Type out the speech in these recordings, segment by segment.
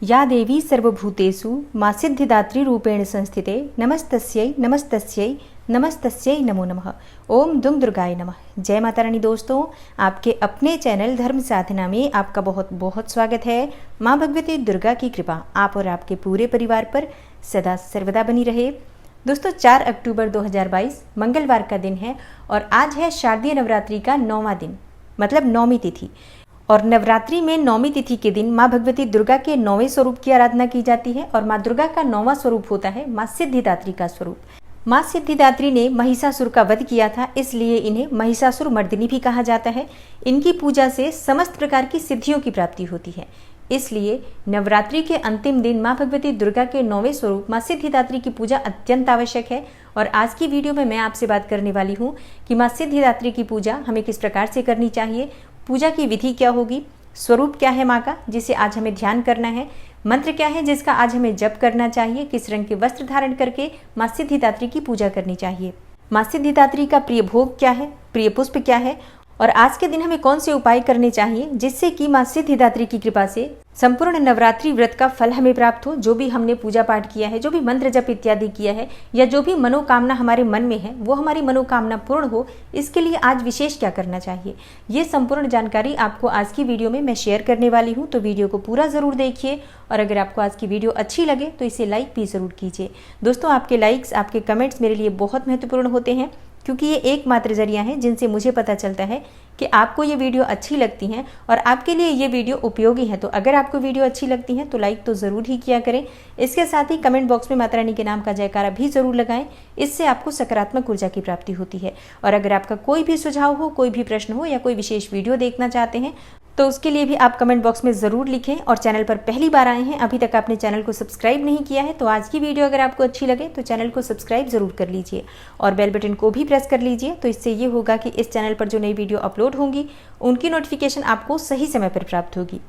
या देवी सर्वभूतेषु मां सिद्धिदात्री रूपेण संस्थिते नमस्तस्यै नमस्तस्यै नमस्तस्यै नमो नमः। ओम दुम दुर्गाय नमः। जय माता रानी। दोस्तों, आपके अपने चैनल धर्म साधना में आपका बहुत बहुत स्वागत है। माँ भगवती दुर्गा की कृपा आप और आपके पूरे परिवार पर सदा सर्वदा बनी रहे। दोस्तों, 4 अक्टूबर 2022 मंगलवार का दिन है और आज है शारदीय नवरात्रि का 9वां दिन, मतलब 9वीं तिथि। और नवरात्रि में 9वीं तिथि के दिन माँ भगवती दुर्गा के 9वें स्वरूप की आराधना की जाती है और माँ दुर्गा का 9वां स्वरूप होता है माँ सिद्धिदात्री का स्वरूप। माँ सिद्धिदात्री ने महिषासुर का वध किया था, इसलिए इन्हें महिषासुर मर्दिनी भी कहा जाता है। इनकी पूजा से समस्त प्रकार की सिद्धियों की प्राप्ति होती है, इसलिए नवरात्रि के अंतिम दिन माँ भगवती दुर्गा के 9वें स्वरूप माँ सिद्धिदात्री की पूजा अत्यंत आवश्यक है। और आज की वीडियो में मैं आपसे बात करने वाली हूँ कि माँ सिद्धिदात्री की पूजा हमें किस प्रकार से करनी चाहिए, पूजा की विधि क्या होगी, स्वरूप क्या है माँ का जिसे आज हमें ध्यान करना है, मंत्र क्या है जिसका आज हमें जप करना चाहिए, किस रंग के वस्त्र धारण करके माँ सिद्धिदात्री की पूजा करनी चाहिए, माँ सिद्धिदात्री का प्रिय भोग क्या है, प्रिय पुष्प क्या है, और आज के दिन हमें कौन से उपाय करने चाहिए जिससे कि माँ सिद्धिदात्री की कृपा से संपूर्ण नवरात्रि व्रत का फल हमें प्राप्त हो। जो भी हमने पूजा पाठ किया है, जो भी मंत्र जप इत्यादि किया है, या जो भी मनोकामना हमारे मन में है वो हमारी मनोकामना पूर्ण हो, इसके लिए आज विशेष क्या करना चाहिए, ये संपूर्ण जानकारी आपको आज की वीडियो में मैं शेयर करने वाली हूँ। तो वीडियो को पूरा जरूर देखिए और अगर आपको आज की वीडियो अच्छी लगे तो इसे लाइक भी जरूर कीजिए। दोस्तों, आपके लाइक्स, आपके कमेंट्स मेरे लिए बहुत महत्वपूर्ण होते हैं, क्योंकि ये एकमात्र जरिया है जिनसे मुझे पता चलता है कि आपको ये वीडियो अच्छी लगती हैं और आपके लिए ये वीडियो उपयोगी है। तो अगर आपको वीडियो अच्छी लगती है तो लाइक तो ज़रूर ही किया करें। इसके साथ ही कमेंट बॉक्स में माता रानी के नाम का जयकारा भी ज़रूर लगाएं, इससे आपको सकारात्मक ऊर्जा की प्राप्ति होती है। और अगर आपका कोई भी सुझाव हो, कोई भी प्रश्न हो या कोई विशेष वीडियो देखना चाहते हैं तो उसके लिए भी आप कमेंट बॉक्स में ज़रूर लिखें। और चैनल पर पहली बार आए हैं, अभी तक आपने चैनल को सब्सक्राइब नहीं किया है, तो आज की वीडियो अगर आपको अच्छी लगे तो चैनल को सब्सक्राइब ज़रूर कर लीजिए और बेल बटन को भी प्रेस कर लीजिए। तो इससे ये होगा कि इस चैनल पर जो नई वीडियो अपलोड होंगी उनकी नोटिफिकेशन आपको सही समय पर प्राप्त होगी।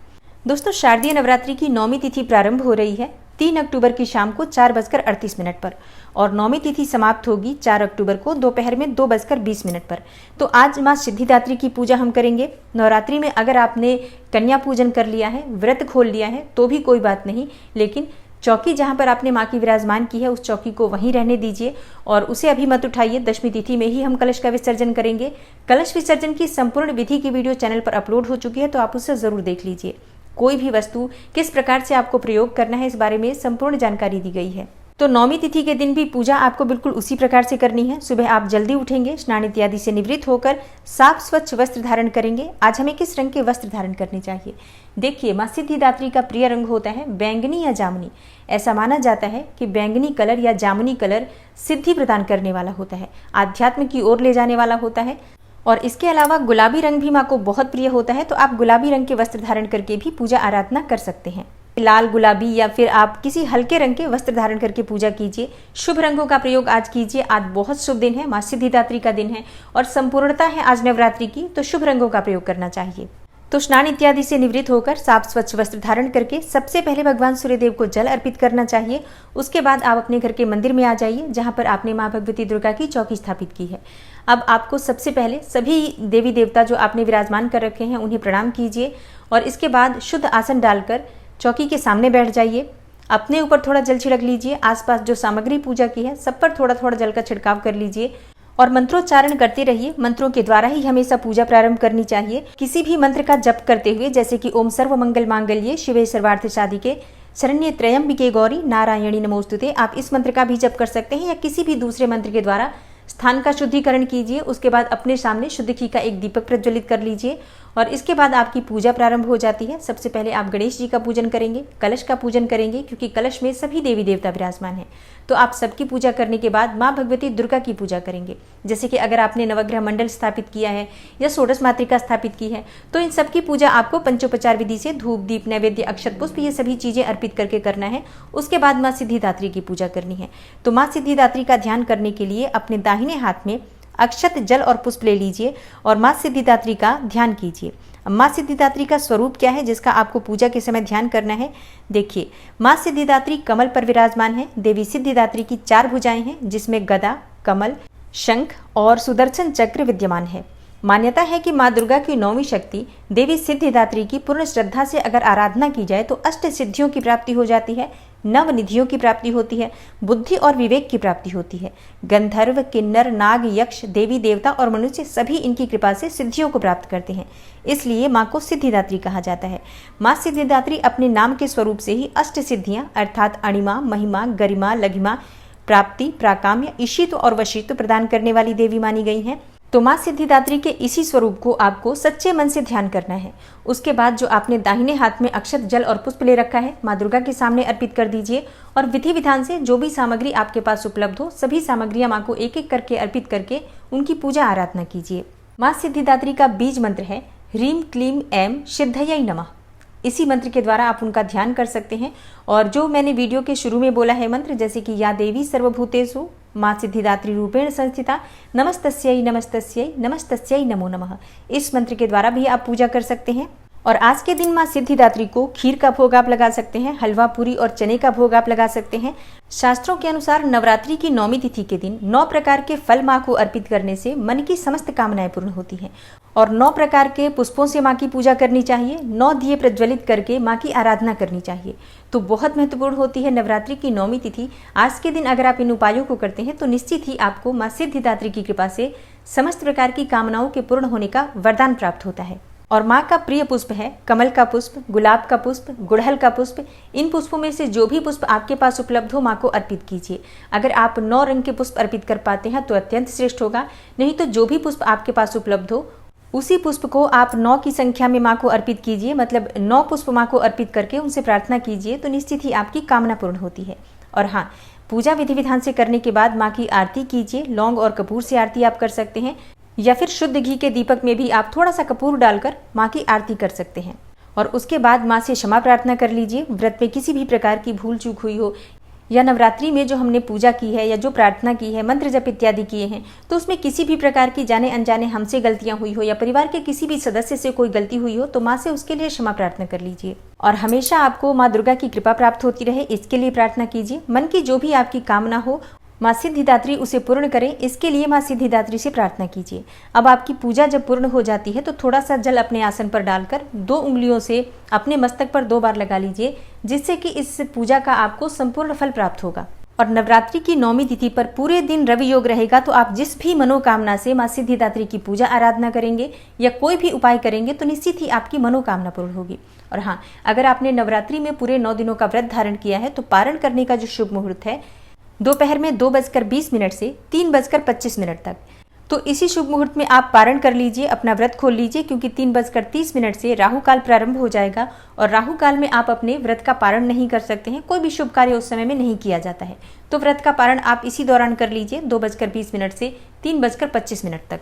दोस्तों, शारदीय नवरात्रि की 9वीं तिथि प्रारंभ हो रही है 3 अक्टूबर की शाम को 4:38 पर और 9वीं तिथि समाप्त होगी 4 अक्टूबर को दोपहर में 2:20 पर। तो आज माँ सिद्धिदात्री की पूजा हम करेंगे। नवरात्रि में अगर आपने कन्या पूजन कर लिया है, व्रत खोल लिया है तो भी कोई बात नहीं, लेकिन चौकी जहाँ पर आपने माँ की विराजमान की है उस चौकी को वहीं रहने दीजिए और उसे अभी मत उठाइए। 10वीं तिथि में ही हम कलश का विसर्जन करेंगे। कलश विसर्जन की संपूर्ण विधि की वीडियो चैनल पर अपलोड हो चुकी है, तो आप उसे ज़रूर देख लीजिए। कोई भी वस्तु किस प्रकार से आपको प्रयोग करना है इस बारे में संपूर्ण जानकारी दी गई है। तो 9वीं तिथि के दिन भी पूजा आपको बिल्कुल उसी प्रकार से करनी है। सुबह आप जल्दी उठेंगे, स्नान इत्यादि से निवृत्त होकर साफ स्वच्छ वस्त्र धारण करेंगे। आज हमें किस रंग के वस्त्र धारण करने चाहिए? देखिए, माँ सिद्धिदात्री का प्रिय रंग होता है बैंगनी या जामुनी। ऐसा माना जाता है कि बैंगनी कलर या जामुनी कलर सिद्धि प्रदान करने वाला होता है, आध्यात्म की ओर ले जाने वाला होता है। और इसके अलावा गुलाबी रंग भी माँ को बहुत प्रिय होता है, तो आप गुलाबी रंग के वस्त्र धारण करके भी पूजा आराधना कर सकते हैं। लाल, गुलाबी या फिर आप किसी हल्के रंग के वस्त्र धारण करके पूजा कीजिए। शुभ रंगों का प्रयोग आज कीजिए। आज बहुत शुभ दिन है, माँ सिद्धिदात्री का दिन है और संपूर्णता है आज नवरात्रि की, तो शुभ रंगों का प्रयोग करना चाहिए। तो स्नान इत्यादि से निवृत्त होकर साफ स्वच्छ वस्त्र धारण करके सबसे पहले भगवान सूर्यदेव को जल अर्पित करना चाहिए। उसके बाद आप अपने घर के मंदिर में आ जाइए जहाँ पर आपने माँ भगवती दुर्गा की चौकी स्थापित की है। अब आपको सबसे पहले सभी देवी देवता जो आपने विराजमान कर रखे हैं उन्हें प्रणाम कीजिए और इसके बाद शुद्ध आसन डालकर चौकी के सामने बैठ जाइए। अपने ऊपर थोड़ा जल छिड़क लीजिए। आसपास जो सामग्री पूजा की है सब पर थोड़ा थोड़ा जल का छिड़काव कर लीजिए और मंत्रोच्चारण करते रहिए। मंत्रों के द्वारा ही हमेशा पूजा प्रारंभ करनी चाहिए। किसी भी मंत्र का जप करते हुए, जैसे कि ओम सर्व मंगल मांगल्ये शिवे सर्वार्थ साधिके शरण्ये त्र्यंबिके गौरी नारायणी नमोस्तुते, आप इस मंत्र का भी जप कर सकते हैं या किसी भी दूसरे मंत्र के द्वारा स्थान का शुद्धिकरण कीजिए। उसके बाद अपने सामने शुद्ध घी का एक दीपक प्रज्वलित कर लीजिए और इसके बाद आपकी पूजा प्रारंभ हो जाती है। सबसे पहले आप गणेश जी का पूजन करेंगे, कलश का पूजन करेंगे, क्योंकि कलश में सभी देवी देवता विराजमान हैं। तो आप सबकी पूजा करने के बाद माँ भगवती दुर्गा की पूजा करेंगे। जैसे कि अगर आपने नवग्रह मंडल स्थापित किया है या षोडश मातृका स्थापित की है तो इन सबकी पूजा आपको पंचोपचार विधि से धूप, दीप, नैवेद्य, अक्षत, पुष्प ये सभी चीजें अर्पित करके करना है। उसके बाद माँ सिद्धिदात्री की पूजा करनी है। तो माँ सिद्धिदात्री का ध्यान करने के लिए अपने दाहिने हाथ में अक्षत, जल और पुष्प ले लीजिए और माँ सिद्धिदात्री का ध्यान कीजिए। माँ सिद्धिदात्री का स्वरूप क्या है जिसका आपको पूजा के समय ध्यान करना है? देखिए, माँ सिद्धिदात्री कमल पर विराजमान है। देवी सिद्धिदात्री की 4 भुजाएं हैं जिसमें गदा, कमल, शंख और सुदर्शन चक्र विद्यमान है। मान्यता है कि माँ दुर्गा की 9वीं शक्ति देवी सिद्धिदात्री की पूर्ण श्रद्धा से अगर आराधना की जाए तो अष्ट सिद्धियों की प्राप्ति हो जाती है, नव निधियों की प्राप्ति होती है, बुद्धि और विवेक की प्राप्ति होती है। गंधर्व, किन्नर, नाग, यक्ष, देवी देवता और मनुष्य सभी इनकी कृपा से सिद्धियों को प्राप्त करते हैं। इसलिए माँ को सिद्धिदात्री कहा जाता है। माँ सिद्धिदात्री अपने नाम के स्वरूप से ही अष्ट सिद्धियाँ अर्थात अणिमा, महिमा, गरिमा, लघिमा, प्राप्ति, प्राकाम्य, ईशित्व और वशीत्व प्रदान करने वाली देवी मानी गई हैं। तो माँ सिद्धिदात्री के इसी स्वरूप को आपको सच्चे मन से ध्यान करना है। उसके बाद जो आपने दाहिने हाथ में अक्षत, जल और पुष्प ले रखा है, माँ दुर्गा के सामने अर्पित कर दीजिए और विधि विधान से जो भी सामग्री आपके पास उपलब्ध हो सभी सामग्रियां माँ को एक एक करके अर्पित करके उनकी पूजा आराधना कीजिए। माँ सिद्धिदात्री का बीज मंत्र है ह्रीम क्लीम ऐं सिद्धयै नमः। इसी मंत्र के द्वारा आप उनका ध्यान कर सकते हैं। और जो मैंने वीडियो के शुरू में बोला है मंत्र, जैसे कि या देवी सर्वभूतेषु माँ सिद्धिदात्री रूपेण संस्थिता नमस्तस्यै नमस्तस्यै नमस्तस्यै नमो नमः, इस मंत्र के द्वारा भी आप पूजा कर सकते हैं। और आज के दिन माँ सिद्धिदात्री को खीर का भोग आप लगा सकते हैं, हलवा, पूरी और चने का भोग आप लगा सकते हैं। शास्त्रों के अनुसार नवरात्रि की 9वीं तिथि के दिन 9 प्रकार के फल माँ को अर्पित करने से मन की समस्त कामनाएं पूर्ण होती हैं और 9 प्रकार के पुष्पों से माँ की पूजा करनी चाहिए। 9 दिए प्रज्वलित करके माँ की आराधना करनी चाहिए। तो बहुत महत्वपूर्ण होती है नवरात्रि की 9वीं तिथि। आज के दिन अगर आप इन उपायों को करते हैं तो निश्चित ही आपको माँ सिद्धिदात्री की कृपा से समस्त प्रकार की कामनाओं के पूर्ण होने का वरदान प्राप्त होता है। और माँ का प्रिय पुष्प है कमल का पुष्प, गुलाब का पुष्प, गुड़हल का पुष्प। इन पुष्पों में से जो भी पुष्प आपके पास उपलब्ध हो माँ को अर्पित कीजिए। अगर आप 9 रंग के पुष्प अर्पित कर पाते हैं तो अत्यंत श्रेष्ठ होगा, नहीं तो जो भी पुष्प आपके पास उपलब्ध हो उसी पुष्प को आप 9 की संख्या में माँ को अर्पित कीजिए। मतलब 9 पुष्प माँ को अर्पित करके उनसे प्रार्थना कीजिए तो निश्चित ही आपकी कामना पूर्ण होती है। और हाँ, पूजा विधि विधान से करने के बाद माँ की आरती कीजिए। लौंग और कपूर से आरती आप कर सकते हैं या फिर शुद्ध घी के दीपक में भी आप थोड़ा सा कपूर डालकर माँ की आरती कर सकते हैं। और उसके बाद माँ से क्षमा प्रार्थना कर लीजिए। व्रत में किसी भी प्रकार की भूल चूक हुई हो या नवरात्रि में जो हमने पूजा की है या जो प्रार्थना की है, मंत्र जप इत्यादि किए हैं, तो उसमें किसी भी प्रकार की जाने अनजाने हमसे गलतियां हुई हो या परिवार के किसी भी सदस्य से कोई गलती हुई हो तो माँ से उसके लिए क्षमा प्रार्थना कर लीजिए। और हमेशा आपको माँ दुर्गा की कृपा प्राप्त होती रहे इसके लिए प्रार्थना कीजिए। मन की जो भी आपकी कामना हो माँ सिद्धिदात्री उसे पूर्ण करें, इसके लिए माँ सिद्धिदात्री से प्रार्थना कीजिए। अब आपकी पूजा जब पूर्ण हो जाती है तो थोड़ा सा जल अपने आसन पर डालकर 2 उंगलियों से अपने मस्तक पर 2 बार लगा लीजिए, जिससे कि इस पूजा का आपको संपूर्ण फल प्राप्त होगा। और नवरात्रि की 9वीं तिथि पर पूरे दिन रवि योग रहेगा, तो आप जिस भी मनोकामना से माँ सिद्धिदात्री की पूजा आराधना करेंगे या कोई भी उपाय करेंगे तो निश्चित ही आपकी मनोकामना पूर्ण होगी। और हाँ, अगर आपने नवरात्रि में पूरे 9 दिनों का व्रत धारण किया है तो पारण करने का जो शुभ मुहूर्त है दोपहर में 2:20 से 3:25 तक, तो इसी शुभ मुहूर्त में आप पारण कर लीजिए, अपना व्रत खोल लीजिए, क्योंकि 3:30 से राहु काल प्रारंभ हो जाएगा और राहु काल में आप अपने व्रत का पारण नहीं कर सकते हैं। कोई भी शुभ कार्य उस समय में नहीं किया जाता है, तो व्रत का पारण आप इसी दौरान कर लीजिए 2:20 से 3:25 तक।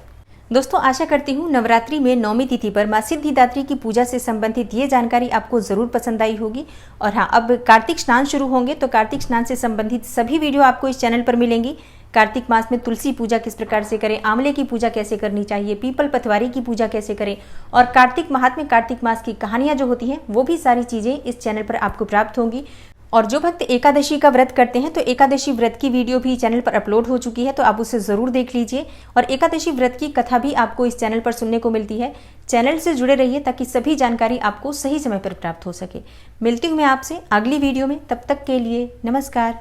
दोस्तों, आशा करती हूँ नवरात्रि में 9वीं तिथि पर माँ सिद्धिदात्री की पूजा से संबंधित ये जानकारी आपको ज़रूर पसंद आई होगी। और हाँ, अब कार्तिक स्नान शुरू होंगे तो कार्तिक स्नान से संबंधित सभी वीडियो आपको इस चैनल पर मिलेंगी। कार्तिक मास में तुलसी पूजा किस प्रकार से करें, आंवले की पूजा कैसे करनी चाहिए, पीपल पथवारी की पूजा कैसे करें, और कार्तिक माह में कार्तिक मास की कहानियाँ जो होती हैं वो भी सारी चीज़ें इस चैनल पर आपको प्राप्त होंगी। और जो भक्त एकादशी का व्रत करते हैं तो एकादशी व्रत की वीडियो भी चैनल पर अपलोड हो चुकी है, तो आप उसे ज़रूर देख लीजिए। और एकादशी व्रत की कथा भी आपको इस चैनल पर सुनने को मिलती है। चैनल से जुड़े रहिए ताकि सभी जानकारी आपको सही समय पर प्राप्त हो सके। मिलती हूँ मैं आपसे अगली वीडियो में, तब तक के लिए नमस्कार।